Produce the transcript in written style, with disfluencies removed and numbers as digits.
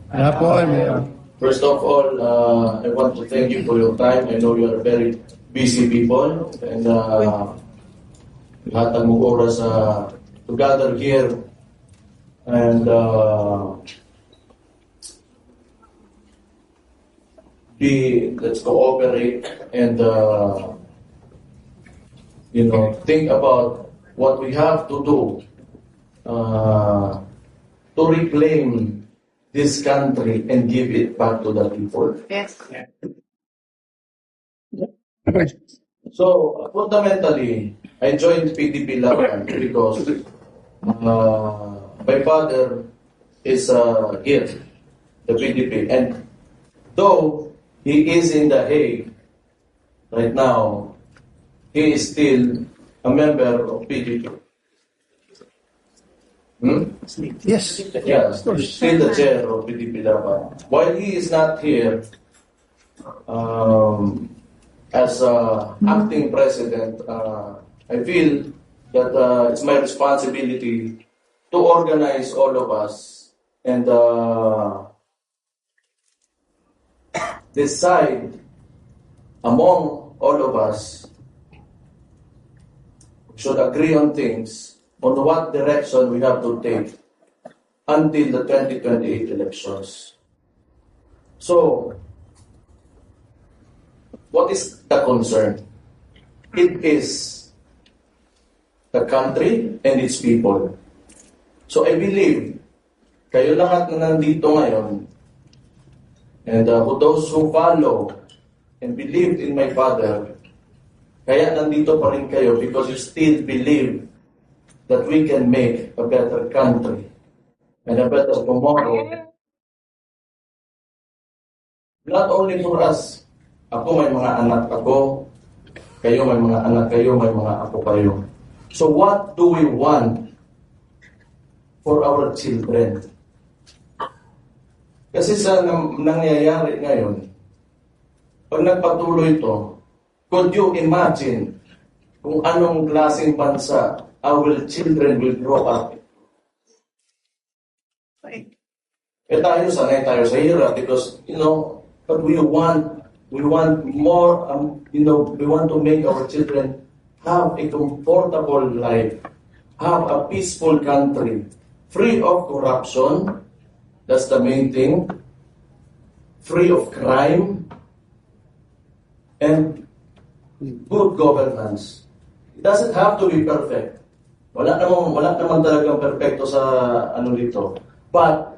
Wala po, Mayor. First of all, I want to thank you for your time. I know you are very busy people, and lahat ng oras to gather here and let's cooperate and think about what we have to do to reclaim this country and give it back to the people. Yes. So fundamentally, I joined PDP Laban because my father is here, the PDP, and though he is in The Hague right now, he is still a member of PDP. Yes. Yeah, still the chair of PDP Laban. While he is not here as acting president, I feel that it's my responsibility to organize all of us and decide among all of us, should agree on things on what direction we have to take until the 2028 elections. So, what is the concern? It is the country and its people. So I believe, kayo lahat na nandito ngayon, and those who follow and believed in my father, kaya nandito pa rin kayo because you still believe that we can make a better country and a better tomorrow. Not only for us. Ako may mga anak ako, kayo may mga anak kayo, may mga apo kayo. So what do we want for our children? Kasi sa nangyayari ngayon, pag nagpatuloy ito, could you imagine kung anong klaseng bansa our children will grow up? Tayo, sanay tayo sa hirap because, but we want more, we want to make our children have a comfortable life, have a peaceful country, free of corruption, that's the main thing, free of crime, and good governance. It doesn't have to be perfect. Wala naman talagang perfecto sa dito. But